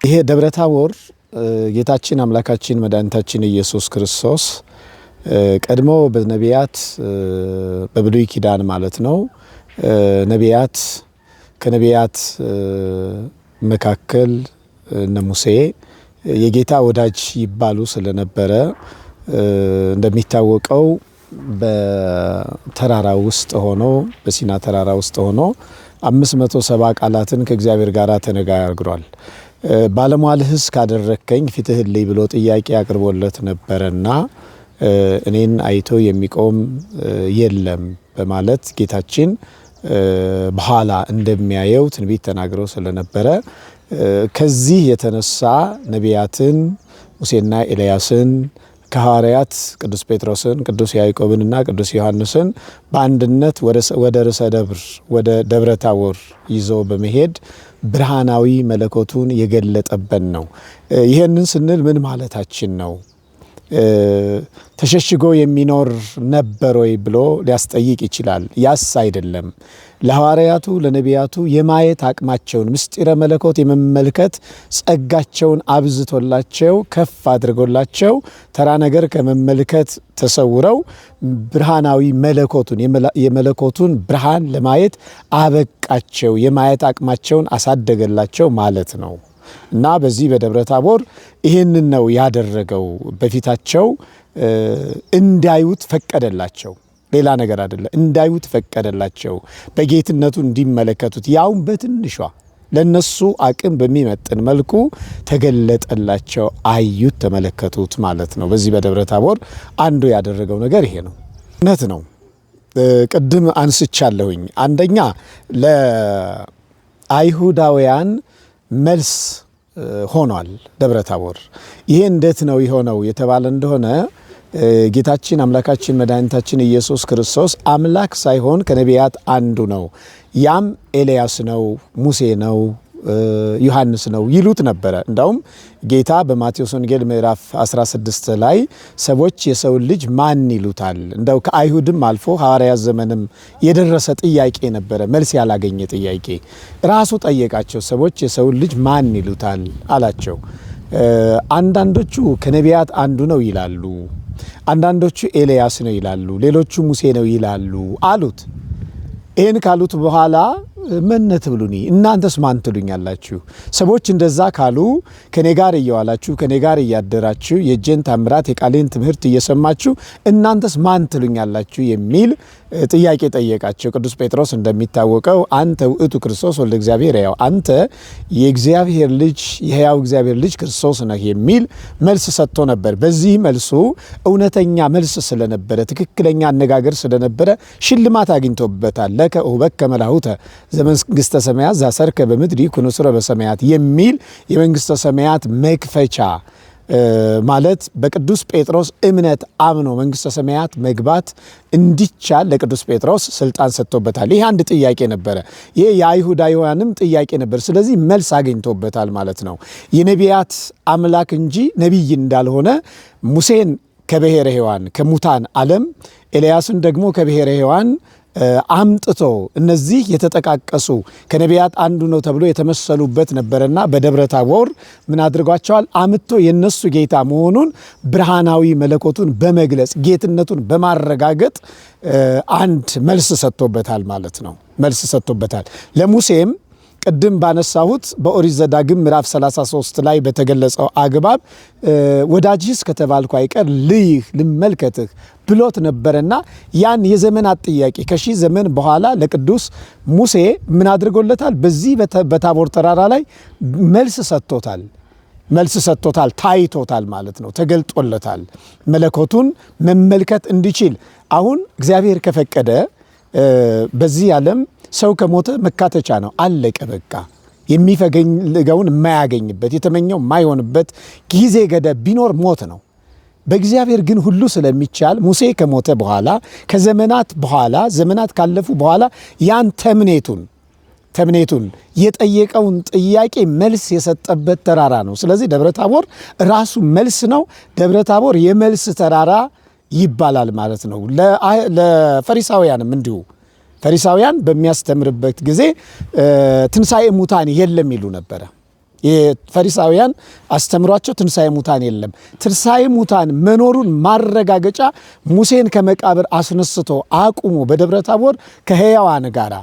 ይሄ ደብረ ታቦር ጌታችን አምላካችን መድኃኒታችን ኢየሱስ ክርስቶስ ቀድሞ በነቢያት በብሉይ ኪዳን ማለት ነው ነቢያት ከነቢያት መካከል እነ ሙሴ የጌታ ወዳጅ ይባሉ ስለነበረ እንደሚታወቀው በተራራ ውስጥ ሆኖ በሲና ተራራ ውስጥ ሆኖ 570 ቃላትን ከእግዚአብሔር ጋር ተነጋግሯል። ባለሟልህስ ካደረከኝ ፊትህን ልይ ብሎ ጥያቄ አቅርቦለት ነበርና እኔን አይቶ የሚቆም የለም በማለት ጌታችን በኋላ እንደሚያየው ትንቢት ተናግረው ስለነበረ ከዚህ የተነሳ ነቢያትን ሙሴና ኤልያስን ከሐዋርያት ቅዱስ ጴጥሮስን ቅዱስ ያዕቆብንና ቅዱስ ዮሐንስን በአንድነት ወደ ርዕሰ ደብር ወደ ደብረ ታቦር ይዞ በመሄድ ብርሃናዊ መለኮቱን የገለጠበት ነው። ይሄንን ስንል ምን ማለታችን ነው? ተሸሽጎ የሚኖር ነበር ወይ ብሎ ሊያስጠይቅ ይችላል። ያስ አይደለም። ለሐዋርያቱ ለነቢያቱ የማየት አቅማቸውን ምስጢረ መለኮት የመመልከት ጸጋቸውን አብዝቶላቸው ከፍ አድርጎላቸው ተራ ነገር ከመመልከት ተሰውረው ብርሃናዊ መለኮቱን የመለኮቱን ብርሃን ለማየት አበቃቸው። የማየት አቅማቸውን አሳደገላቸው ማለት ነው። እና በዚህ በደብረ ታቦር ይሄንን ነው ያደረገው። በፊታቸው እንዳዩት ፈቀደላቸው። ሌላ ነገር አይደለም። እንዳዩት ፈቀደላቸው። በጌትነቱ እንዲመለከቱት ያውም በትንሿ ለነሱ አቅም በሚመጥን መልኩ ተገለጠላቸው። አዩት፣ ተመለከቱት ማለት ነው። በዚህ በደብረ ታቦር አንዱ ያደረገው ነገር ይሄ ነው። እውነት ነው። ቅድም አንስቻለሁኝ። አንደኛ ለአይሁዳውያን መልስ ሆኗል ደብረ ታቦር። ይሄ እንዴት ነው የሆነው የተባለ እንደሆነ ጌታችን አምላካችን መድኃኒታችን ኢየሱስ ክርስቶስ አምላክ ሳይሆን ከነቢያት አንዱ ነው። ያም ኤልያስ ነው፣ ሙሴ ነው፣ ዮሐንስ ነው ይሉት ነበረ። እንዳውም ጌታ በማቴዎስ ወንጌል ምዕራፍ 16 ላይ ሰዎች የሰው ልጅ ማን ይሉታል? እንደው ከአይሁድም አልፎ ሐዋርያት ዘመንም የደረሰ ጥያቄ ነበረ፣ መልስ ያላገኘ ጥያቄ። ራሱ ጠየቃቸው። ሰዎች የሰው ልጅ ማን ይሉታል አላቸው። አንዳንዶቹ ከነቢያት አንዱ ነው ይላሉ፣ አንዳንዶቹ ኤልያስ ነው ይላሉ፣ ሌሎቹ ሙሴ ነው ይላሉ አሉት። ይህን ካሉት በኋላ መነ ትብሉኒ እናንተስ ማን ትሉኛላችሁ? ሰዎች እንደዛ ካሉ ከኔ ጋር እየዋላችሁ ከኔ ጋር እያደራችሁ የእጄን ታምራት የቃሌን ትምህርት እየሰማችሁ እናንተስ ማን ትሉኛላችሁ የሚል ጥያቄ ጠየቃቸው። ቅዱስ ጴጥሮስ እንደሚታወቀው አንተ ውእቱ ክርስቶስ ወልደ እግዚአብሔር ሕያው፣ አንተ የእግዚአብሔር ልጅ የሕያው እግዚአብሔር ልጅ ክርስቶስ ነህ የሚል መልስ ሰጥቶ ነበር። በዚህ መልሱ እውነተኛ መልስ ስለነበረ ትክክለኛ አነጋገር ስለነበረ ሽልማት አግኝቶበታል። ለከ ኡበከ መላሁተ ዘመንግስተ ሰማያት ዛሰርከ በምድር ይኩን ሥረ በሰማያት የሚል የመንግስተ ሰማያት መክፈቻ ማለት በቅዱስ ጴጥሮስ እምነት አምኖ መንግስተ ሰማያት መግባት እንዲቻል ለቅዱስ ጴጥሮስ ስልጣን ሰጥቶበታል። ይህ አንድ ጥያቄ ነበረ። ይህ የአይሁዳውያንም ጥያቄ ነበር። ስለዚህ መልስ አግኝቶበታል ማለት ነው። የነቢያት አምላክ እንጂ ነቢይ እንዳልሆነ ሙሴን ከብሔረ ሕያዋን ከሙታን ዓለም ኤልያስን ደግሞ ከብሔረ ሕያዋን አምጥቶ እነዚህ የተጠቃቀሱ ከነቢያት አንዱ ነው ተብሎ የተመሰሉበት ነበርና በደብረ ታቦር ምን አድርጓቸዋል? አምጥቶ የነሱ ጌታ መሆኑን ብርሃናዊ መለኮቱን በመግለጽ ጌትነቱን በማረጋገጥ አንድ መልስ ሰጥቶበታል ማለት ነው። መልስ ሰጥቶበታል። ለሙሴም ቅድም ባነሳሁት በኦሪት ዘዳግም ምዕራፍ 33 ላይ በተገለጸው አግባብ ወዳጅህስ ከተባልኩ አይቀር ልይህ ልመልከትህ ብሎት ነበርና ያን የዘመናት ጥያቄ ከሺህ ዘመን በኋላ ለቅዱስ ሙሴ ምን አድርጎለታል? በዚህ በታቦር ተራራ ላይ መልስ ሰጥቶታል። መልስ ሰጥቶታል፣ ታይቶታል ማለት ነው። ተገልጦለታል መለኮቱን መመልከት እንዲችል። አሁን እግዚአብሔር ከፈቀደ በዚህ ዓለም ሰው ከሞተ መካተቻ ነው። አለቀ በቃ። የሚፈልገውን የማያገኝበት የተመኘው የማይሆንበት ጊዜ ገደብ ቢኖር ሞት ነው። በእግዚአብሔር ግን ሁሉ ስለሚቻል ሙሴ ከሞተ በኋላ ከዘመናት በኋላ ዘመናት ካለፉ በኋላ ያን ተምኔቱን የጠየቀውን ጥያቄ መልስ የሰጠበት ተራራ ነው። ስለዚህ ደብረ ታቦር ራሱ መልስ ነው። ደብረ ታቦር የመልስ ተራራ ይባላል ማለት ነው። ለፈሪሳውያንም እንዲሁ ፈሪሳውያን በሚያስተምርበት ጊዜ ትንሣኤ ሙታን የለም ይሉ ነበረ። የፈሪሳውያን አስተምሯቸው ትንሣኤ ሙታን የለም። ትንሣኤ ሙታን መኖሩን ማረጋገጫ ሙሴን ከመቃብር አስነስቶ አቁሞ በደብረ ታቦር ከሕያዋን ጋራ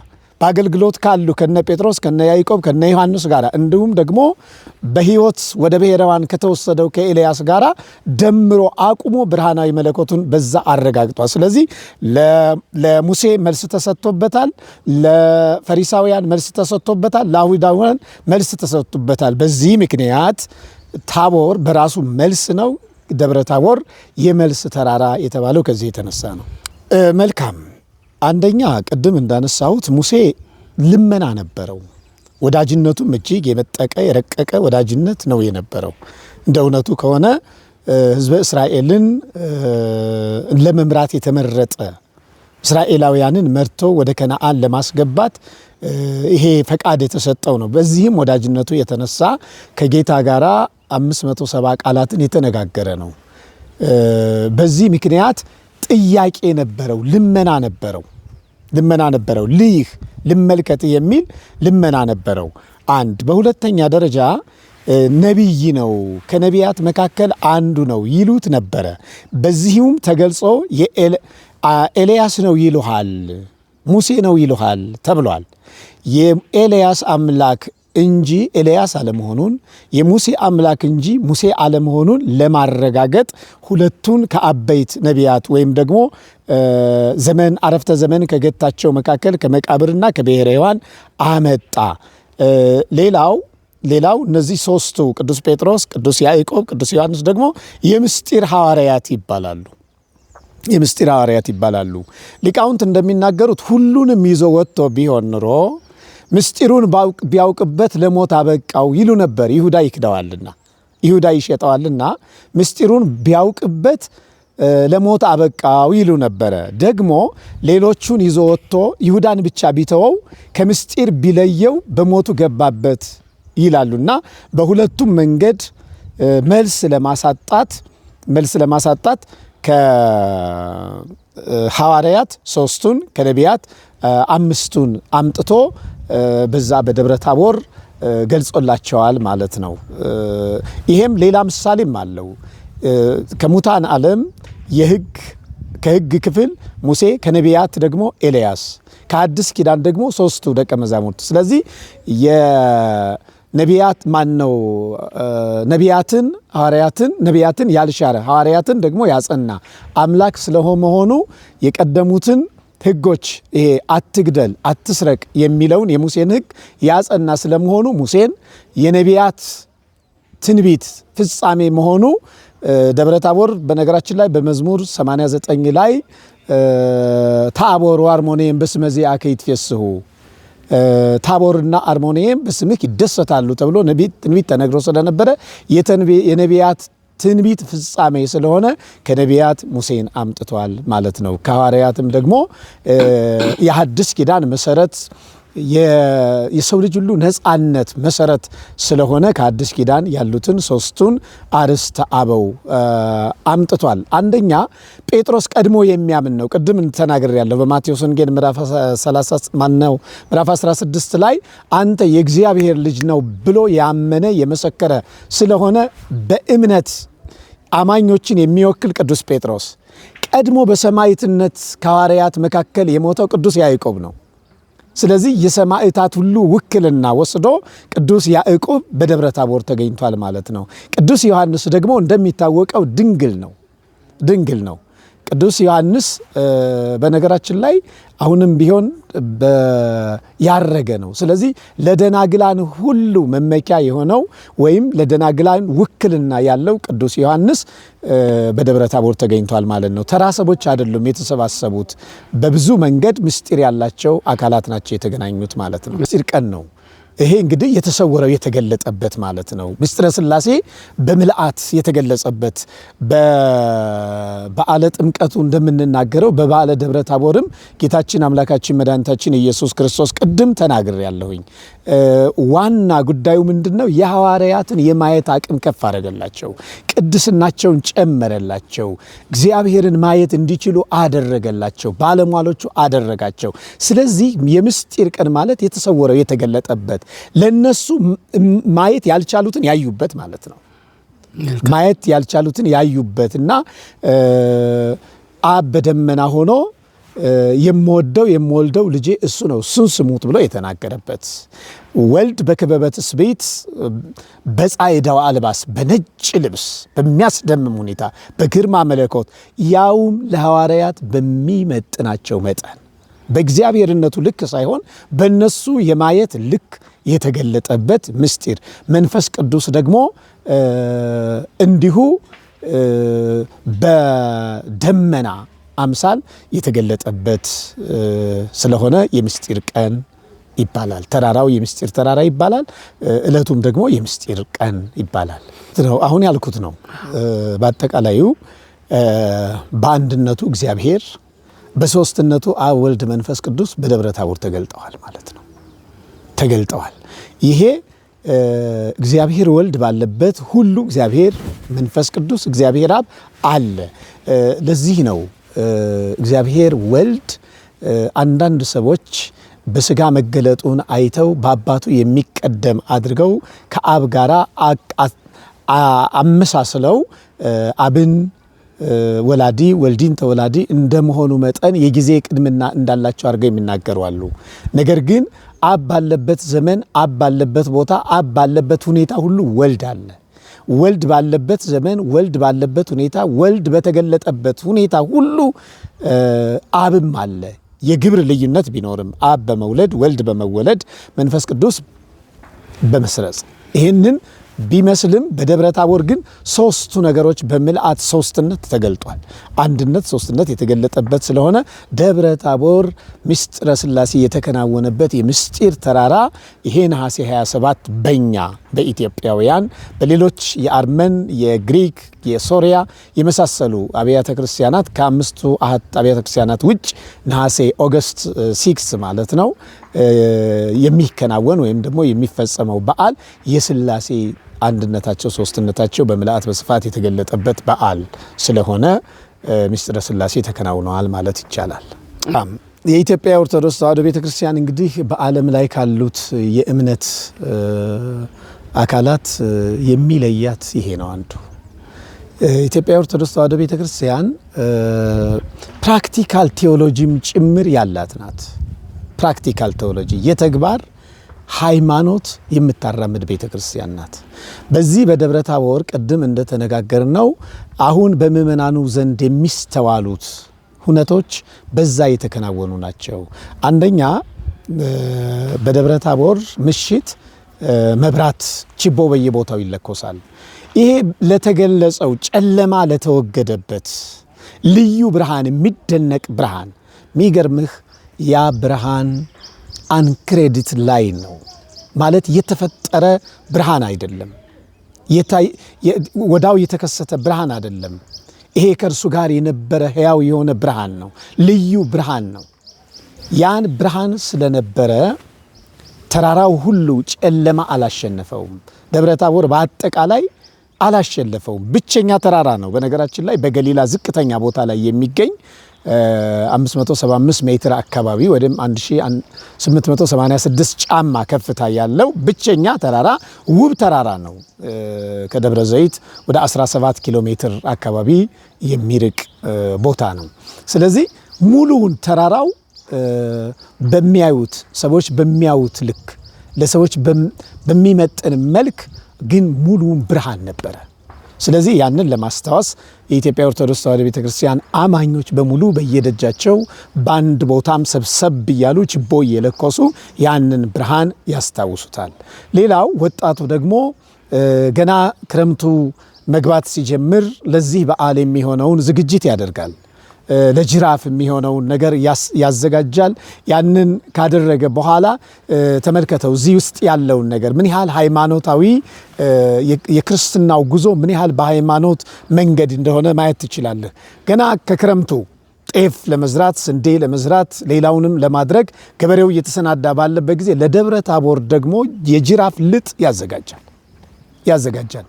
በአገልግሎት ካሉ ከነ ጴጥሮስ ከነ ያዕቆብ ከነ ዮሐንስ ጋር እንዲሁም ደግሞ በሕይወት ወደ ብሔረ ሕያዋን ከተወሰደው ከኤልያስ ጋር ደምሮ አቁሞ ብርሃናዊ መለኮቱን በዛ አረጋግጧል። ስለዚህ ለሙሴ መልስ ተሰጥቶበታል፣ ለፈሪሳውያን መልስ ተሰጥቶበታል፣ ለአይሁዳውያን መልስ ተሰጥቶበታል። በዚህ ምክንያት ታቦር በራሱ መልስ ነው። ደብረ ታቦር የመልስ ተራራ የተባለው ከዚህ የተነሳ ነው። መልካም አንደኛ ቅድም እንዳነሳሁት ሙሴ ልመና ነበረው። ወዳጅነቱም እጅግ የመጠቀ የረቀቀ ወዳጅነት ነው የነበረው። እንደ እውነቱ ከሆነ ሕዝበ እስራኤልን ለመምራት የተመረጠ እስራኤላውያንን መርቶ ወደ ከነዓን ለማስገባት ይሄ ፈቃድ የተሰጠው ነው። በዚህም ወዳጅነቱ የተነሳ ከጌታ ጋር 570 ቃላትን የተነጋገረ ነው። በዚህ ምክንያት ጥያቄ ነበረው፣ ልመና ነበረው። ልይህ ልመልከት የሚል ልመና ነበረው። አንድ በሁለተኛ ደረጃ ነቢይ ነው፣ ከነቢያት መካከል አንዱ ነው ይሉት ነበረ። በዚሁም ተገልጾ ኤልያስ ነው ይሉሃል፣ ሙሴ ነው ይሉሃል ተብሏል። የኤልያስ አምላክ እንጂ ኤልያስ አለመሆኑን የሙሴ አምላክ እንጂ ሙሴ አለመሆኑን ለማረጋገጥ ሁለቱን ከአበይት ነቢያት ወይም ደግሞ ዘመን አረፍተ ዘመን ከገታቸው መካከል ከመቃብርና ከብሔረ ሕያዋን አመጣ። ሌላው እነዚህ ሶስቱ ቅዱስ ጴጥሮስ፣ ቅዱስ ያዕቆብ፣ ቅዱስ ዮሐንስ ደግሞ የምስጢር ሐዋርያት ይባላሉ። ሊቃውንት እንደሚናገሩት ሁሉንም ይዞ ወጥቶ ቢሆን ኑሮ ምስጢሩን ቢያውቅበት ለሞት አበቃው ይሉ ነበር። ይሁዳ ይክደዋልና፣ ይሁዳ ይሸጠዋልና ምስጢሩን ቢያውቅበት ለሞት አበቃው ይሉ ነበረ። ደግሞ ሌሎቹን ይዞ ወጥቶ ይሁዳን ብቻ ቢተወው ከምስጢር ቢለየው በሞቱ ገባበት ይላሉና በሁለቱም መንገድ መልስ ለማሳጣት ከሐዋርያት ሶስቱን ከነቢያት አምስቱን አምጥቶ በዛ በደብረ ታቦር ገልጾላቸዋል ማለት ነው። ይሄም ሌላ ምሳሌም አለው። ከሙታን ዓለም ከሕግ ክፍል ሙሴ፣ ከነቢያት ደግሞ ኤልያስ፣ ከአዲስ ኪዳን ደግሞ ሶስቱ ደቀ መዛሙርት። ስለዚህ ነቢያትን ያልሻረ ሐዋርያትን ደግሞ ያጸና አምላክ ስለመሆኑ የቀደሙትን ሕጎች ይሄ አትግደል፣ አትስረቅ የሚለውን የሙሴን ሕግ ያጸና ስለመሆኑ ሙሴን የነቢያት ትንቢት ፍጻሜ መሆኑ ደብረ ታቦር በነገራችን ላይ በመዝሙር 89 ላይ ታቦር ወአርሞንዔም በስመ ዚአከ ይትፌስሑ፣ ታቦርና አርሞንዔም በስምህ ይደሰታሉ ተብሎ ትንቢት ተነግሮ ስለነበረ የነቢያት ትንቢት ፍጻሜ ስለሆነ ከነቢያት ሙሴን አምጥቷል ማለት ነው። ከሐዋርያትም ደግሞ የሐዲስ ኪዳን መሰረት የሰው ልጅ ሁሉ ነፃነት መሰረት ስለሆነ ከአዲስ ኪዳን ያሉትን ሶስቱን አርዕስተ አበው አምጥቷል። አንደኛ ጴጥሮስ ቀድሞ የሚያምን ነው። ቅድም ተናግሬያለሁ። በማቴዎስ ወንጌል ምዕራፍ 16 ላይ አንተ የእግዚአብሔር ልጅ ነው ብሎ ያመነ የመሰከረ ስለሆነ በእምነት አማኞችን የሚወክል ቅዱስ ጴጥሮስ፣ ቀድሞ በሰማዕትነት ከሐዋርያት መካከል የሞተው ቅዱስ ያዕቆብ ነው። ስለዚህ የሰማዕታት ሁሉ ውክልና ወስዶ ቅዱስ ያዕቆብ በደብረ ታቦር ተገኝቷል ማለት ነው። ቅዱስ ዮሐንስ ደግሞ እንደሚታወቀው ድንግል ነው። ቅዱስ ዮሐንስ በነገራችን ላይ አሁንም ቢሆን ያረገ ነው። ስለዚህ ለደናግላን ሁሉ መመኪያ የሆነው ወይም ለደናግላን ውክልና ያለው ቅዱስ ዮሐንስ በደብረ ታቦር ተገኝቷል ማለት ነው። ተራ ሰዎች አይደሉም የተሰባሰቡት፣ በብዙ መንገድ ምስጢር ያላቸው አካላት ናቸው የተገናኙት ማለት ነው። ምስጢር ቀን ነው ይሄ እንግዲህ የተሰወረው የተገለጠበት ማለት ነው። ምስጢረ ሥላሴ በምልአት የተገለጸበት በበዓለ ጥምቀቱ እንደምንናገረው በበዓለ ደብረ ታቦርም ጌታችን አምላካችን መድኃኒታችን ኢየሱስ ክርስቶስ ቅድም ተናግሬያለሁኝ። ዋና ጉዳዩ ምንድነው? የሐዋርያትን የማየት አቅም ከፍ አደረገላቸው፣ ቅድስናቸውን ጨመረላቸው፣ እግዚአብሔርን ማየት እንዲችሉ አደረገላቸው፣ ባለሟሎቹ አደረጋቸው። ስለዚህ የምስጢር ቀን ማለት የተሰወረው የተገለጠበት ለነሱ ማየት ያልቻሉትን ያዩበት ማለት ነው። ማየት ያልቻሉትን ያዩበትና አብ በደመና ሆኖ የምወልደው ልጄ እሱ ነው እሱን ስሙት ብሎ የተናገረበት፣ ወልድ በክበበ ትስብእት በጻዕዳው አልባስ በነጭ ልብስ በሚያስደምም ሁኔታ በግርማ መለኮት ያውም ለሐዋርያት በሚመጥናቸው መጠን በእግዚአብሔርነቱ ልክ ሳይሆን በእነሱ የማየት ልክ የተገለጠበት ምስጢር፣ መንፈስ ቅዱስ ደግሞ እንዲሁ በደመና አምሳል የተገለጠበት ስለሆነ የምስጢር ቀን ይባላል። ተራራው የምስጢር ተራራ ይባላል። ዕለቱም ደግሞ የምስጢር ቀን ይባላል። አሁን ያልኩት ነው። በአጠቃላዩ በአንድነቱ እግዚአብሔር፣ በሶስትነቱ አብ፣ ወልድ፣ መንፈስ ቅዱስ በደብረ ታቦር ተገልጠዋል ማለት ነው። ተገልጠዋል። ይሄ እግዚአብሔር ወልድ ባለበት ሁሉ እግዚአብሔር መንፈስ ቅዱስ፣ እግዚአብሔር አብ አለ። ለዚህ ነው እግዚአብሔር ወልድ አንዳንድ ሰዎች በስጋ መገለጡን አይተው በአባቱ የሚቀደም አድርገው ከአብ ጋራ አመሳስለው አብን ወላዲ ወልዲን ተወላዲ እንደመሆኑ መጠን የጊዜ ቅድምና እንዳላቸው አድርገው የሚናገሩ አሉ። ነገር ግን አብ ባለበት ዘመን፣ አብ ባለበት ቦታ፣ አብ ባለበት ሁኔታ ሁሉ ወልድ አለ። ወልድ ባለበት ዘመን፣ ወልድ ባለበት ሁኔታ፣ ወልድ በተገለጠበት ሁኔታ ሁሉ አብም አለ። የግብር ልዩነት ቢኖርም አብ በመውለድ ወልድ በመወለድ መንፈስ ቅዱስ በመስረጽ ይህንን ቢመስልም በደብረ ታቦር ግን ሶስቱ ነገሮች በምልአት ሶስትነት ተገልጧል። አንድነት፣ ሶስትነት የተገለጠበት ስለሆነ ደብረ ታቦር ምስጢረ ሥላሴ የተከናወነበት የምስጢር ተራራ ይሄ ነሐሴ 27 በእኛ በኢትዮጵያውያን በሌሎች የአርመን፣ የግሪክ፣ የሶሪያ የመሳሰሉ አብያተ ክርስቲያናት ከአምስቱ አሃት አብያተ ክርስቲያናት ውጭ ነሐሴ ኦገስት 6 ማለት ነው የሚከናወን ወይም ደግሞ የሚፈጸመው በዓል የሥላሴ አንድነታቸው ሶስትነታቸው በምልአት በስፋት የተገለጠበት በዓል ስለሆነ ምስጢረ ሥላሴ ተከናውነዋል ማለት ይቻላል። የኢትዮጵያ ኦርቶዶክስ ተዋሕዶ ቤተክርስቲያን እንግዲህ በዓለም ላይ ካሉት የእምነት አካላት የሚለያት ይሄ ነው። አንዱ ኢትዮጵያ ኦርቶዶክስ ተዋሕዶ ቤተክርስቲያን ፕራክቲካል ቴዎሎጂም ጭምር ያላት ናት። ፕራክቲካል ቴዎሎጂ የተግባር ሃይማኖት የምታራምድ ቤተክርስቲያን ናት። በዚህ በደብረ ታቦር ቅድም እንደተነጋገርነው አሁን በምእመናኑ ዘንድ የሚስተዋሉት ሁነቶች በዛ የተከናወኑ ናቸው። አንደኛ በደብረ ታቦር ምሽት መብራት ችቦ በየቦታው ይለኮሳል። ይሄ ለተገለጸው ጨለማ ለተወገደበት ልዩ ብርሃን፣ የሚደነቅ ብርሃን። የሚገርምህ ያ ብርሃን አንክሬዲት ላይ ነው ማለት የተፈጠረ ብርሃን አይደለም። ወዳው የተከሰተ ብርሃን አይደለም። ይሄ ከእርሱ ጋር የነበረ ሕያው የሆነ ብርሃን ነው። ልዩ ብርሃን ነው። ያን ብርሃን ስለነበረ ተራራው ሁሉ ጨለማ አላሸነፈውም። ደብረ ታቦር በአጠቃላይ አላሸነፈውም። ብቸኛ ተራራ ነው። በነገራችን ላይ በገሊላ ዝቅተኛ ቦታ ላይ የሚገኝ 575 ሜትር አካባቢ ወይም 1886 ጫማ ከፍታ ያለው ብቸኛ ተራራ፣ ውብ ተራራ ነው። ከደብረ ዘይት ወደ 17 ኪሎ ሜትር አካባቢ የሚርቅ ቦታ ነው። ስለዚህ ሙሉውን ተራራው በሚያዩት ሰዎች በሚያዩት ልክ ለሰዎች በሚመጥን መልክ ግን ሙሉውን ብርሃን ነበረ። ስለዚህ ያንን ለማስታወስ የኢትዮጵያ ኦርቶዶክስ ተዋሕዶ ቤተክርስቲያን አማኞች በሙሉ በየደጃቸው በአንድ ቦታም ሰብሰብ እያሉ ችቦ እየለኮሱ ያንን ብርሃን ያስታውሱታል። ሌላው ወጣቱ ደግሞ ገና ክረምቱ መግባት ሲጀምር ለዚህ በዓል የሚሆነውን ዝግጅት ያደርጋል። ለጅራፍ የሚሆነውን ነገር ያዘጋጃል። ያንን ካደረገ በኋላ ተመልከተው እዚህ ውስጥ ያለውን ነገር ምን ያህል ሃይማኖታዊ የክርስትናው ጉዞ ምን ያህል በሃይማኖት መንገድ እንደሆነ ማየት ትችላለህ። ገና ከክረምቱ ጤፍ ለመዝራት፣ ስንዴ ለመዝራት፣ ሌላውንም ለማድረግ ገበሬው እየተሰናዳ ባለበት ጊዜ ለደብረ ታቦር ደግሞ የጅራፍ ልጥ ያዘጋጃል።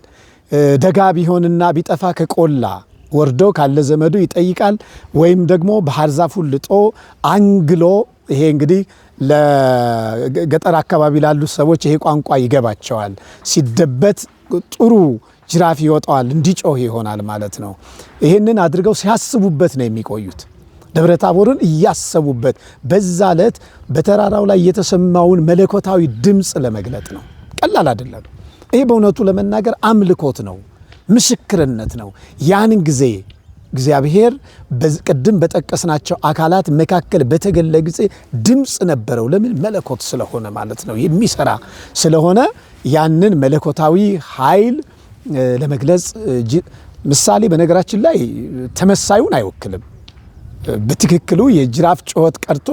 ደጋ ቢሆንና ቢጠፋ ከቆላ ወርዶ ካለ ዘመዱ ይጠይቃል። ወይም ደግሞ ባህር ዛፉን ልጦ አንግሎ ይሄ እንግዲህ ለገጠር አካባቢ ላሉ ሰዎች ይሄ ቋንቋ ይገባቸዋል። ሲደበት ጥሩ ጅራፍ ይወጣዋል፣ እንዲጮህ ይሆናል ማለት ነው። ይህንን አድርገው ሲያስቡበት ነው የሚቆዩት። ደብረ ታቦርን እያሰቡበት በዛ ዕለት በተራራው ላይ የተሰማውን መለኮታዊ ድምፅ ለመግለጥ ነው። ቀላል አይደለም። ይሄ በእውነቱ ለመናገር አምልኮት ነው፣ ምስክርነት ነው። ያንን ጊዜ እግዚአብሔር ቅድም በጠቀስናቸው አካላት መካከል በተገለ ጊዜ ድምፅ ነበረው። ለምን? መለኮት ስለሆነ ማለት ነው፣ የሚሰራ ስለሆነ ያንን መለኮታዊ ኃይል ለመግለጽ ምሳሌ በነገራችን ላይ ተመሳዩን አይወክልም። በትክክሉ የጅራፍ ጩኸት ቀርቶ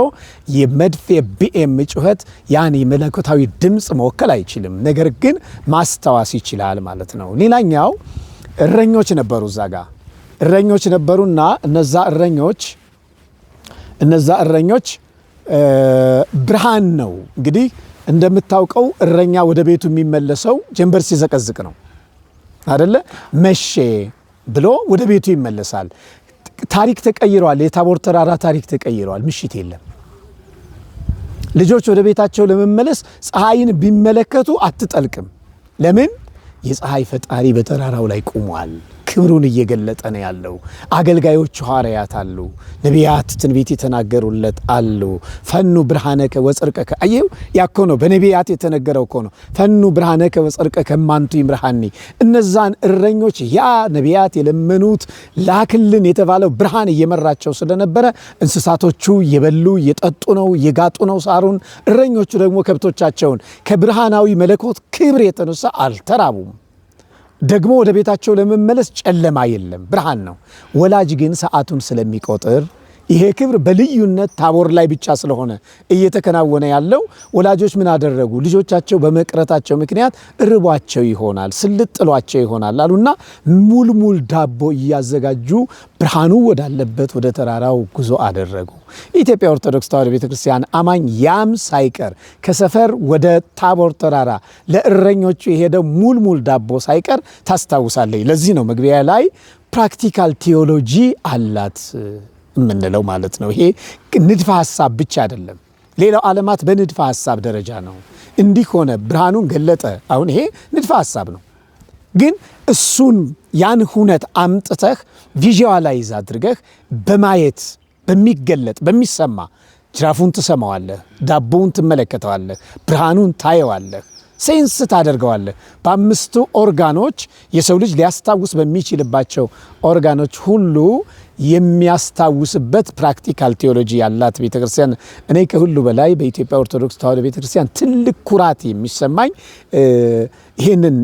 የመድፍ የቢኤም ጩኸት ያን የመለኮታዊ ድምፅ መወከል አይችልም። ነገር ግን ማስታወስ ይችላል ማለት ነው። ሌላኛው እረኞች ነበሩ፣ እዛ ጋር እረኞች ነበሩና እነዛ እረኞች ብርሃን ነው እንግዲህ እንደምታውቀው እረኛ ወደ ቤቱ የሚመለሰው ጀንበር ሲዘቀዝቅ ነው አይደለ? መሼ ብሎ ወደ ቤቱ ይመለሳል። ታሪክ ተቀይሯል። የታቦር ተራራ ታሪክ ተቀይሯል። ምሽት የለም። ልጆች ወደ ቤታቸው ለመመለስ ፀሐይን ቢመለከቱ አትጠልቅም። ለምን? የፀሐይ ፈጣሪ በተራራው ላይ ቆሟል። ክብሩን እየገለጠ ነው ያለው። አገልጋዮች ሐዋርያት አሉ፣ ነቢያት ትንቢት የተናገሩለት አሉ። ፈኑ ብርሃነከ ወጽርቀከ። አየው ያኮ ነው በነቢያት የተነገረው እኮ ነው። ፈኑ ብርሃነከ ወጽርቀከ እማንቱ ይምርሃኒ። እነዛን እረኞች ያ ነቢያት የለመኑት ላክልን የተባለው ብርሃን እየመራቸው ስለነበረ እንስሳቶቹ እየበሉ እየጠጡ ነው፣ እየጋጡ ነው ሳሩን። እረኞቹ ደግሞ ከብቶቻቸውን ከብርሃናዊ መለኮት ክብር የተነሳ አልተራቡም። ደግሞ ወደ ቤታቸው ለመመለስ ጨለማ የለም፣ ብርሃን ነው። ወላጅ ግን ሰዓቱን ስለሚቆጥር ይሄ ክብር በልዩነት ታቦር ላይ ብቻ ስለሆነ እየተከናወነ ያለው ወላጆች ምን አደረጉ? ልጆቻቸው በመቅረታቸው ምክንያት እርቧቸው ይሆናል፣ ስልጥሏቸው ይሆናል አሉና ሙልሙል ዳቦ እያዘጋጁ ብርሃኑ ወዳለበት ወደ ተራራው ጉዞ አደረጉ። የኢትዮጵያ ኦርቶዶክስ ተዋሕዶ ቤተክርስቲያን አማኝ ያም ሳይቀር ከሰፈር ወደ ታቦር ተራራ ለእረኞቹ የሄደው ሙልሙል ዳቦ ሳይቀር ታስታውሳለች። ለዚህ ነው መግቢያ ላይ ፕራክቲካል ቴዎሎጂ አላት የምንለው ማለት ነው። ይሄ ንድፈ ሐሳብ ብቻ አይደለም። ሌላው ዓለማት በንድፈ ሐሳብ ደረጃ ነው። እንዲህ ሆነ ብርሃኑን ገለጠ። አሁን ይሄ ንድፈ ሐሳብ ነው። ግን እሱን ያን ሁነት አምጥተህ ቪዥዋላይዝ አድርገህ በማየት በሚገለጥ በሚሰማ ጅራፉን ትሰማዋለህ፣ ዳቦውን ትመለከተዋለህ፣ ብርሃኑን ታየዋለህ፣ ሴንስ ታደርገዋለህ። በአምስቱ ኦርጋኖች የሰው ልጅ ሊያስታውስ በሚችልባቸው ኦርጋኖች ሁሉ የሚያስታውስበት ፕራክቲካል ቴዎሎጂ ያላት ቤተክርስቲያን እኔ ከሁሉ በላይ በኢትዮጵያ ኦርቶዶክስ ተዋሕዶ ቤተክርስቲያን ትልቅ ኩራት የሚሰማኝ ይህንን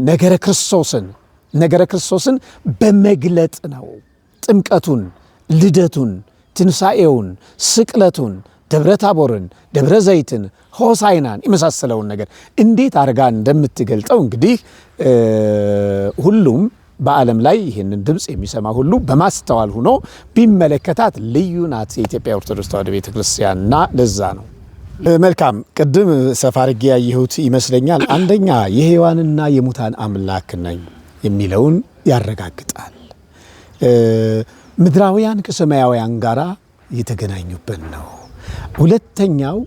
ነገረ ክርስቶስን በመግለጥ ነው። ጥምቀቱን፣ ልደቱን፣ ትንሣኤውን፣ ስቅለቱን፣ ደብረ ታቦርን፣ ደብረ ዘይትን፣ ሆሳይናን የመሳሰለውን ነገር እንዴት አርጋ እንደምትገልጠው እንግዲህ ሁሉም በዓለም ላይ ይህንን ድምፅ የሚሰማ ሁሉ በማስተዋል ሆኖ ቢመለከታት ልዩ ናት የኢትዮጵያ ኦርቶዶክስ ተዋሕዶ ቤተክርስቲያንና ለዛ ነው። መልካም ቅድም ሰፋ አድርጌ ያየሁት ይመስለኛል። አንደኛ የሕያዋንና የሙታን አምላክ ነኝ የሚለውን ያረጋግጣል። ምድራውያን ከሰማያውያን ጋር የተገናኙበት ነው። ሁለተኛው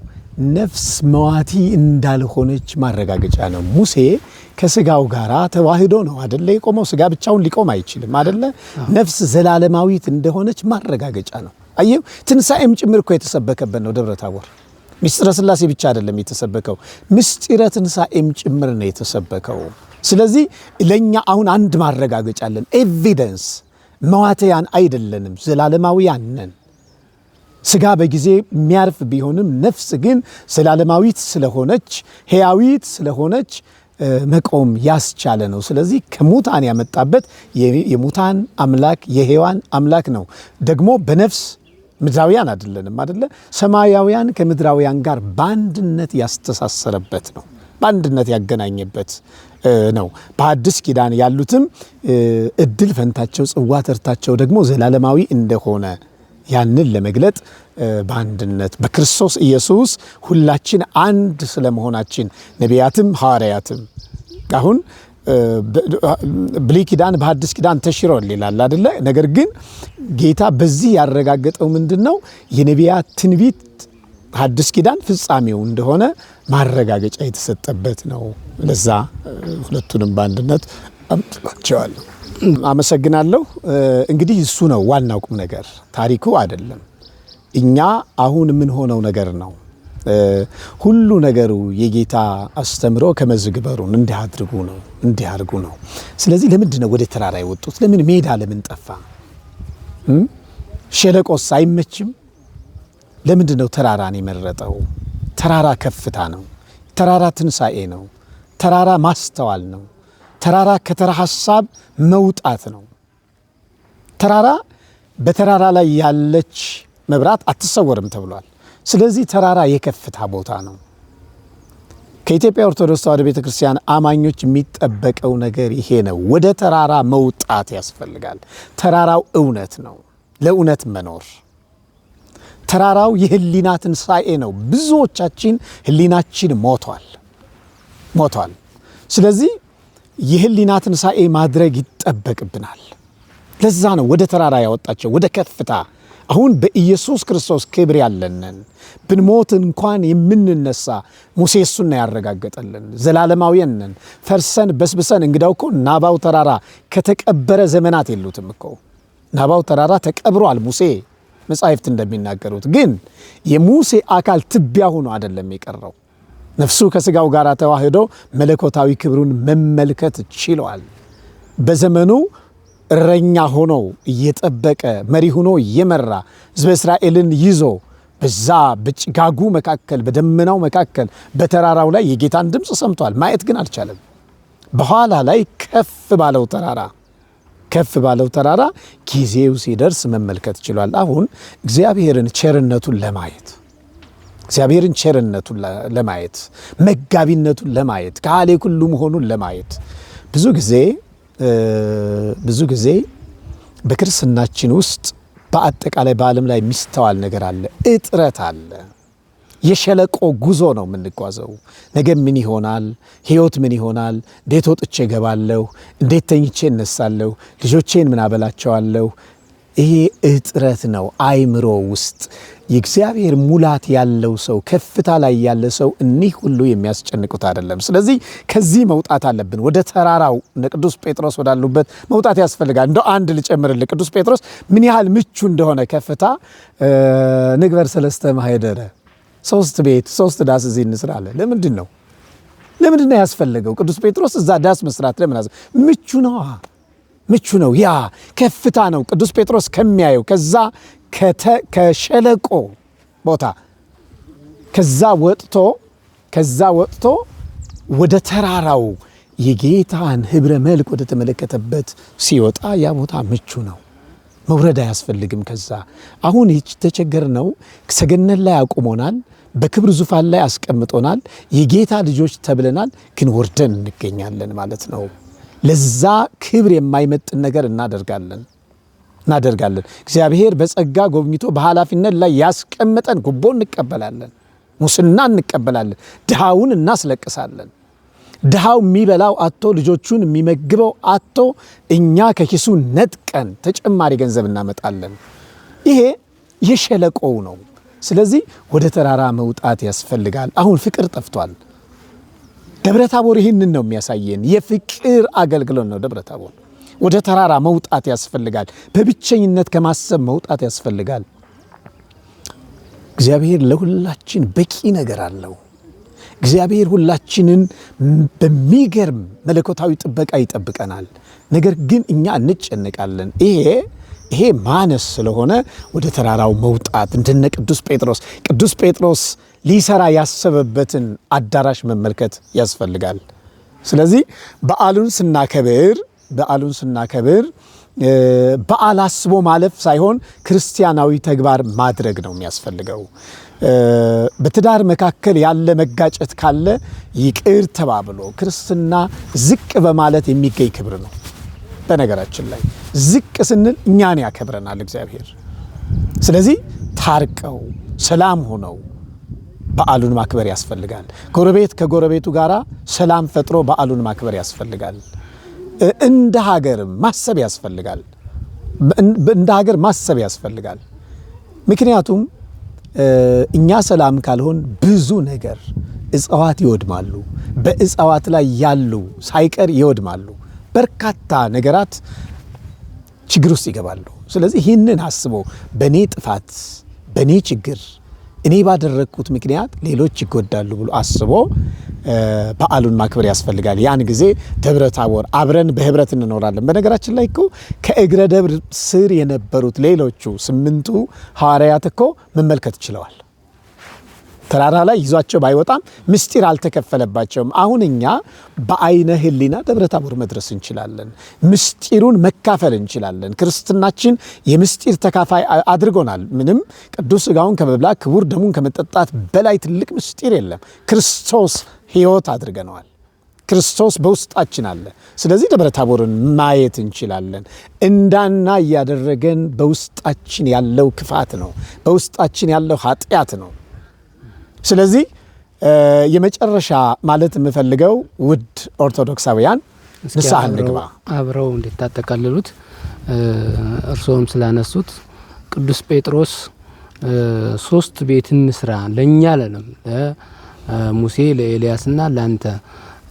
ነፍስ መዋቲ እንዳልሆነች ማረጋገጫ ነው። ሙሴ ከስጋው ጋር ተዋህዶ ነው አደለ የቆመው። ስጋ ብቻውን ሊቆም አይችልም አደለ። ነፍስ ዘላለማዊት እንደሆነች ማረጋገጫ ነው። አየው ትንሣኤም ጭምር እኮ የተሰበከበት ነው ደብረ ታቦር። ምስጢረ ሥላሴ ብቻ አይደለም የተሰበከው፣ ምስጢረ ትንሣኤም ጭምር ነው የተሰበከው። ስለዚህ ለኛ አሁን አንድ ማረጋገጫ አለን፣ ኤቪደንስ። መዋተያን አይደለንም፣ ዘላለማዊያን ነን። ስጋ በጊዜ የሚያርፍ ቢሆንም ነፍስ ግን ዘላለማዊት ስለሆነች ሕያዊት ስለሆነች መቆም ያስቻለ ነው። ስለዚህ ከሙታን ያመጣበት የሙታን አምላክ የሕያዋን አምላክ ነው። ደግሞ በነፍስ ምድራውያን አይደለንም አይደለ? ሰማያውያን ከምድራውያን ጋር በአንድነት ያስተሳሰረበት ነው፣ በአንድነት ያገናኘበት ነው። በአዲስ ኪዳን ያሉትም እድል ፈንታቸው ጽዋ ተርታቸው ደግሞ ዘላለማዊ እንደሆነ ያንን ለመግለጥ በአንድነት በክርስቶስ ኢየሱስ ሁላችን አንድ ስለመሆናችን ነቢያትም ሐዋርያትም አሁን ብሉይ ኪዳን በአዲስ ኪዳን ተሽሯል ይላል አይደለ? ነገር ግን ጌታ በዚህ ያረጋገጠው ምንድነው? የነቢያት ትንቢት ሐዲስ ኪዳን ፍጻሜው እንደሆነ ማረጋገጫ የተሰጠበት ነው። ለዛ ሁለቱንም በአንድነት አምጥቻለሁ። አመሰግናለሁ። እንግዲህ እሱ ነው ዋናው ቁም ነገር፣ ታሪኩ አይደለም። እኛ አሁን ምን ሆነው ነገር ነው። ሁሉ ነገሩ የጌታ አስተምሮ ከመዝግበሩን እንዲህ አድርጉ ነው። ስለዚህ ለምንድን ነው ወደ ተራራ የወጡት? ለምን ሜዳ ለምን ጠፋ? ሸለቆስ አይመችም? ለምንድን ነው ተራራን የመረጠው? ተራራ ከፍታ ነው። ተራራ ትንሣኤ ነው። ተራራ ማስተዋል ነው። ተራራ ከተራ ሐሳብ መውጣት ነው። ተራራ በተራራ ላይ ያለች መብራት አትሰወርም ተብሏል። ስለዚህ ተራራ የከፍታ ቦታ ነው። ከኢትዮጵያ ኦርቶዶክስ ተዋሕዶ ቤተክርስቲያን አማኞች የሚጠበቀው ነገር ይሄ ነው። ወደ ተራራ መውጣት ያስፈልጋል። ተራራው እውነት ነው፣ ለእውነት መኖር። ተራራው የህሊና ትንሣኤ ነው። ብዙዎቻችን ህሊናችን ሞቷል። ስለዚህ የህሊና ትንሣኤ ማድረግ ይጠበቅብናል። ለዛ ነው ወደ ተራራ ያወጣቸው፣ ወደ ከፍታ። አሁን በኢየሱስ ክርስቶስ ክብር ያለንን ብንሞት እንኳን የምንነሳ ሙሴ እሱን ያረጋገጠልን። ዘላለማዊያን ነን፣ ፈርሰን በስብሰን። እንግዳው እኮ ናባው ተራራ ከተቀበረ ዘመናት የሉትም እኮ። ናባው ተራራ ተቀብሯል። ሙሴ መጻሕፍት እንደሚናገሩት ግን የሙሴ አካል ትቢያ ሆኖ አይደለም የቀረው። ነፍሱ ከስጋው ጋር ተዋህዶ መለኮታዊ ክብሩን መመልከት ችሏል። በዘመኑ እረኛ ሆኖ እየጠበቀ መሪ ሆኖ እየመራ ሕዝበ እስራኤልን ይዞ በዛ በጭጋጉ መካከል በደመናው መካከል በተራራው ላይ የጌታን ድምፅ ሰምቷል። ማየት ግን አልቻለም። በኋላ ላይ ከፍ ባለው ተራራ ጊዜው ሲደርስ መመልከት ችሏል። አሁን እግዚአብሔርን ቸርነቱን ለማየት መጋቢነቱን ለማየት ካህሌ ኩሉ መሆኑን ለማየት ብዙ ጊዜ በክርስትናችን ውስጥ በአጠቃላይ በዓለም ላይ የሚስተዋል ነገር አለ። እጥረት አለ። የሸለቆ ጉዞ ነው የምንጓዘው። ነገ ምን ይሆናል? ሕይወት ምን ይሆናል? እንዴት ወጥቼ እገባለሁ? እንዴት ተኝቼ እነሳለሁ? ልጆቼን ምን አበላቸዋለሁ? ይሄ እጥረት ነው። አይምሮ ውስጥ የእግዚአብሔር ሙላት ያለው ሰው፣ ከፍታ ላይ ያለ ሰው እኒህ ሁሉ የሚያስጨንቁት አይደለም። ስለዚህ ከዚህ መውጣት አለብን። ወደ ተራራው እነ ቅዱስ ጴጥሮስ ወዳሉበት መውጣት ያስፈልጋል። እንደው አንድ ልጨምርልህ። ቅዱስ ጴጥሮስ ምን ያህል ምቹ እንደሆነ ከፍታ ንግበር ሰለስተ ማኅደረ፣ 3 ቤት 3 ዳስ እዚህ እንስራ አለ። ለምንድን ነው ያስፈለገው? ቅዱስ ጴጥሮስ እዛ ዳስ መስራት ለምን አዘ? ምቹ ነው። ያ ከፍታ ነው። ቅዱስ ጴጥሮስ ከሚያየው ከዛ ከሸለቆ ቦታ ከዛ ወጥቶ ወደ ተራራው የጌታን ህብረ መልክ ወደ ተመለከተበት ሲወጣ ያ ቦታ ምቹ ነው። መውረድ አያስፈልግም። ከዛ አሁን የተቸገርነው ሰገነት ላይ አቁሞናል፣ በክብር ዙፋን ላይ አስቀምጦናል፣ የጌታ ልጆች ተብለናል። ግን ወርደን እንገኛለን ማለት ነው። ለዛ ክብር የማይመጥን ነገር እናደርጋለን። እግዚአብሔር በጸጋ ጎብኝቶ በኃላፊነት ላይ ያስቀመጠን ጉቦ እንቀበላለን፣ ሙስና እንቀበላለን፣ ድሃውን እናስለቅሳለን። ድሃው የሚበላው አቶ ልጆቹን የሚመግበው አቶ እኛ ከኪሱ ነጥቀን ተጨማሪ ገንዘብ እናመጣለን። ይሄ የሸለቆው ነው። ስለዚህ ወደ ተራራ መውጣት ያስፈልጋል። አሁን ፍቅር ጠፍቷል። ደብረ ታቦር ይህንን ነው የሚያሳየን። የፍቅር አገልግሎት ነው ደብረ ታቦር። ወደ ተራራ መውጣት ያስፈልጋል። በብቸኝነት ከማሰብ መውጣት ያስፈልጋል። እግዚአብሔር ለሁላችን በቂ ነገር አለው። እግዚአብሔር ሁላችንን በሚገርም መለኮታዊ ጥበቃ ይጠብቀናል። ነገር ግን እኛ እንጨነቃለን። ይሄ ማነስ ስለሆነ ወደ ተራራው መውጣት እንደነ ቅዱስ ጴጥሮስ ሊሰራ ያሰበበትን አዳራሽ መመልከት ያስፈልጋል። ስለዚህ በዓሉን ስናከብር በዓል አስቦ ማለፍ ሳይሆን ክርስቲያናዊ ተግባር ማድረግ ነው የሚያስፈልገው። በትዳር መካከል ያለ መጋጨት ካለ ይቅር ተባብሎ ክርስትና ዝቅ በማለት የሚገኝ ክብር ነው። በነገራችን ላይ ዝቅ ስንል እኛን ያከብረናል እግዚአብሔር። ስለዚህ ታርቀው ሰላም ሆነው በዓሉን ማክበር ያስፈልጋል። ጎረቤት ከጎረቤቱ ጋር ሰላም ፈጥሮ በዓሉን ማክበር ያስፈልጋል። እንደ ሀገር ማሰብ ያስፈልጋል። ምክንያቱም እኛ ሰላም ካልሆን ብዙ ነገር እጽዋት ይወድማሉ። በእጽዋት ላይ ያሉ ሳይቀር ይወድማሉ። በርካታ ነገራት ችግር ውስጥ ይገባሉ። ስለዚህ ይህንን አስቦ በእኔ ጥፋት በእኔ ችግር እኔ ባደረግኩት ምክንያት ሌሎች ይጎዳሉ ብሎ አስቦ በዓሉን ማክበር ያስፈልጋል። ያን ጊዜ ደብረ ታቦር አብረን በህብረት እንኖራለን። በነገራችን ላይ እኮ ከእግረ ደብር ስር የነበሩት ሌሎቹ 8ቱ ሐዋርያት እኮ መመልከት ችለዋል። ተራራ ላይ ይዟቸው ባይወጣም ምስጢር አልተከፈለባቸውም። አሁን እኛ በአይነ ህሊና ደብረ ታቦር መድረስ እንችላለን። ምስጢሩን መካፈል እንችላለን። ክርስትናችን የምስጢር ተካፋይ አድርጎናል። ምንም ቅዱስ ሥጋውን ከመብላት ክቡር ደሙን ከመጠጣት በላይ ትልቅ ምስጢር የለም። ክርስቶስ ሕይወት አድርገነዋል። ክርስቶስ በውስጣችን አለ። ስለዚህ ደብረ ታቦርን ማየት እንችላለን። እንዳና እያደረገን በውስጣችን ያለው ክፋት ነው። በውስጣችን ያለው ኃጢአት ነው። ስለዚህ የመጨረሻ ማለት የምፈልገው ውድ ኦርቶዶክሳውያን ንስሐ እንግባ። አብረው እንድታጠቃልሉት እርስዎም ስላነሱት ቅዱስ ጴጥሮስ 3 ቤት እንስራ ለኛ ለለም ለሙሴ ለኤልያስና ላንተ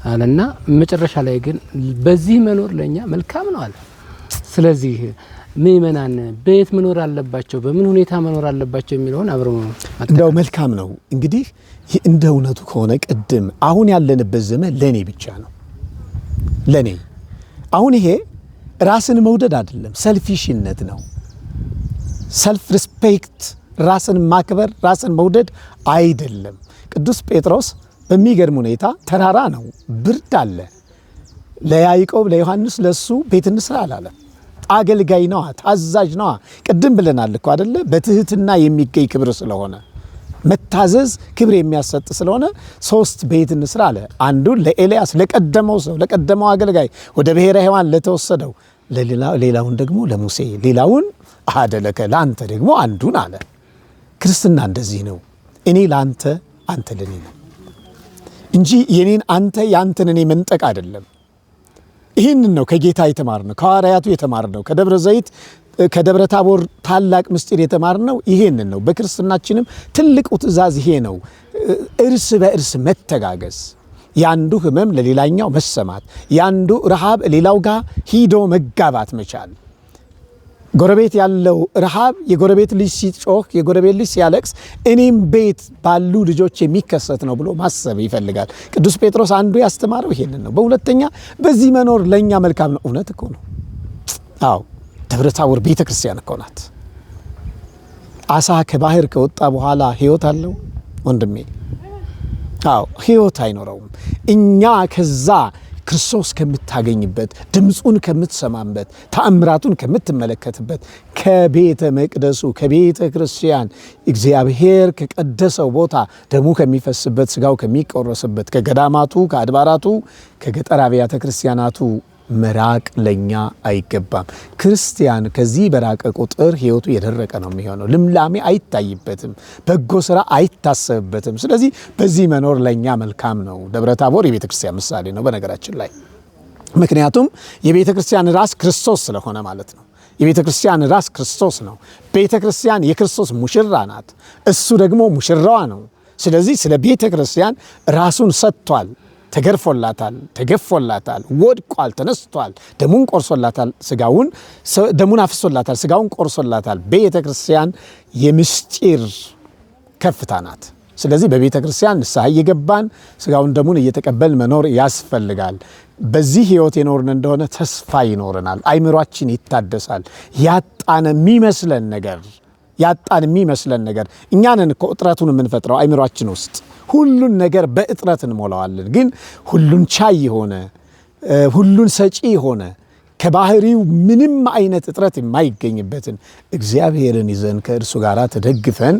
አለና መጨረሻ ላይ ግን በዚህ መኖር ለኛ መልካም ነው አለ። ስለዚህ ምእመናን በየት መኖር አለባቸው፣ በምን ሁኔታ መኖር አለባቸው የሚለውን አብረው እንደው መልካም ነው። እንግዲህ እንደ እውነቱ ከሆነ ቅድም አሁን ያለንበት ዘመን ለኔ ብቻ ነው። ለኔ አሁን ይሄ ራስን መውደድ አይደለም፣ ሰልፊሽነት ነው። ሰልፍ ሪስፔክት፣ ራስን ማክበር፣ ራስን መውደድ አይደለም። ቅዱስ ጴጥሮስ በሚገርም ሁኔታ ተራራ ነው፣ ብርድ አለ። ለያዕቆብ ለዮሐንስ ለሱ ቤት እንስራ አላለም። አገልጋይ ነዋ፣ ታዛዥ ነዋ። ቅድም ብለናል እኮ አይደለ? በትህትና የሚገኝ ክብር ስለሆነ መታዘዝ ክብር የሚያሰጥ ስለሆነ 3 ቤት እንስራ አለ። አንዱን ለኤልያስ ለቀደመው ሰው ለቀደመው አገልጋይ ወደ ብሔረ ሕያዋን ለተወሰደው፣ ሌላውን ደግሞ ለሙሴ፣ ሌላውን አደለከ ለአንተ ደግሞ አንዱን አለ። ክርስትና እንደዚህ ነው። እኔ ለአንተ አንተ ለኔ ነው እንጂ የኔን አንተ ያንተን እኔ መንጠቅ አይደለም። ይህንን ነው ከጌታ የተማርነው፣ ከሐዋርያቱ የተማርነው፣ ከደብረ ዘይት ከደብረ ታቦር ታላቅ ምስጢር የተማርነው ይሄንን ነው። በክርስትናችንም ትልቁ ትእዛዝ ይሄ ነው። እርስ በእርስ መተጋገዝ፣ ያንዱ ህመም ለሌላኛው መሰማት፣ ያንዱ ረሃብ ሌላው ጋር ሂዶ መጋባት መቻል። ጎረቤት ያለው ረሃብ የጎረቤት ልጅ ሲጮህ የጎረቤት ልጅ ሲያለቅስ እኔም ቤት ባሉ ልጆች የሚከሰት ነው ብሎ ማሰብ ይፈልጋል። ቅዱስ ጴጥሮስ አንዱ ያስተማረው ይሄንን ነው። በሁለተኛ በዚህ መኖር ለኛ መልካም ነው። እውነት እኮ ነው። አዎ ደብረ ታቦር ቤተ ክርስቲያን እኮ ናት። አሳ ከባህር ከወጣ በኋላ ህይወት አለው ወንድሜ? አዎ ህይወት አይኖረውም። እኛ ከዛ ክርስቶስ ከምታገኝበት፣ ድምፁን ከምትሰማበት፣ ተአምራቱን ከምትመለከትበት ከቤተ መቅደሱ ከቤተ ክርስቲያን እግዚአብሔር ከቀደሰው ቦታ ደሙ ከሚፈስበት፣ ስጋው ከሚቆረስበት፣ ከገዳማቱ ከአድባራቱ ከገጠር አብያተ ክርስቲያናቱ መራቅ ለኛ አይገባም። ክርስቲያን ከዚህ በራቀ ቁጥር ህይወቱ የደረቀ ነው የሚሆነው። ልምላሜ አይታይበትም፣ በጎ ስራ አይታሰብበትም። ስለዚህ በዚህ መኖር ለኛ መልካም ነው። ደብረ ታቦር የቤተ ክርስቲያን ምሳሌ ነው በነገራችን ላይ። ምክንያቱም የቤተ ክርስቲያን ራስ ክርስቶስ ስለሆነ ማለት ነው። የቤተ ክርስቲያን ራስ ክርስቶስ ነው። ቤተ ክርስቲያን የክርስቶስ ሙሽራ ናት፣ እሱ ደግሞ ሙሽራዋ ነው። ስለዚህ ስለ ቤተ ክርስቲያን ራሱን ሰጥቷል። ተገርፎላታል፣ ተገፎላታል፣ ወድቋል፣ ተነስቷል፣ ደሙን ቆርሶላታል፣ ደሙን አፍሶላታል፣ ስጋውን ቆርሶላታል። ቤተ ክርስቲያን የምስጢር ከፍታ ናት። ስለዚህ በቤተ ክርስቲያን ንስሐ እየገባን ስጋውን ደሙን እየተቀበል መኖር ያስፈልጋል። በዚህ ህይወት የኖርን እንደሆነ ተስፋ ይኖረናል፣ አይምሯችን ይታደሳል። ያጣን የሚመስለን ነገር እኛንን እኮ እጥረቱን የምንፈጥረው አይምሯችን ውስጥ ሁሉን ነገር በእጥረት እንሞላዋለን። ግን ሁሉን ቻይ የሆነ ሁሉን ሰጪ የሆነ ከባህሪው ምንም አይነት እጥረት የማይገኝበትን እግዚአብሔርን ይዘን ከእርሱ ጋር ተደግፈን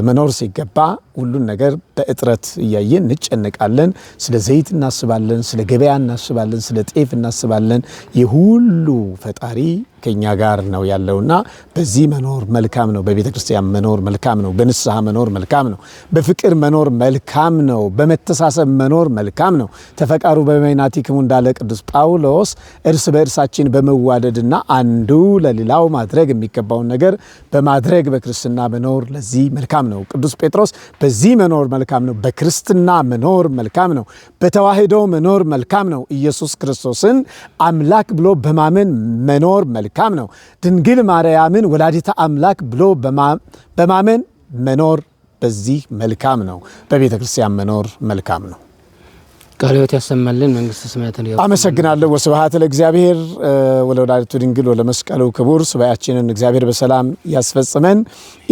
መኖር ሲገባ ሁሉን ነገር በእጥረት እያየን እንጨነቃለን። ስለ ዘይት እናስባለን፣ ስለ ገበያ እናስባለን፣ ስለ ጤፍ እናስባለን። የሁሉ ፈጣሪ ከኛ ጋር ነው ያለውና በዚህ መኖር መልካም ነው። በቤተ ክርስቲያን መኖር መልካም ነው። በንስሐ መኖር መልካም ነው። በፍቅር መኖር መልካም ነው። በመተሳሰብ መኖር መልካም ነው። ተፈቃሩ በበይናቲክሙ እንዳለ ቅዱስ ጳውሎስ እርስ በእርሳችን በመዋደድና አንዱ ለሌላው ማድረግ የሚገባውን ነገር በማድረግ በክርስትና መኖር ለዚህ መልካም ነው። ቅዱስ ጴጥሮስ በዚህ መኖር መልካም ነው። በክርስትና መኖር መልካም ነው። በተዋህዶ መኖር መልካም ነው። ኢየሱስ ክርስቶስን አምላክ ብሎ በማመን መኖር መልካም ነው። ድንግል ማርያምን ወላዲተ አምላክ ብሎ በማመን መኖር በዚህ መልካም ነው። በቤተ ክርስቲያን መኖር መልካም ነው። ቃለ ሕይወት ያሰማልን፣ መንግስተ ሰማያትን ያውርስ። አመሰግናለሁ። ወስብሐት ለእግዚአብሔር ወለወላዲቱ ድንግል ወለመስቀሉ ክቡር። ሱባኤያችንን እግዚአብሔር በሰላም ያስፈጽመን።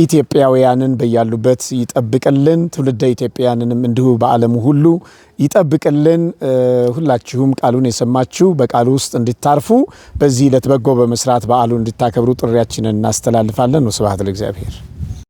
ኢትዮጵያውያንን በያሉበት ይጠብቅልን። ትውልደ ኢትዮጵያውያንንም እንዲሁ በዓለሙ ሁሉ ይጠብቅልን። ሁላችሁም ቃሉን የሰማችሁ በቃሉ ውስጥ እንድታርፉ በዚህ ዕለት በጎ በመስራት በዓሉን እንድታከብሩ ጥሪያችንን እናስተላልፋለን። ወስብሐት ለእግዚአብሔር።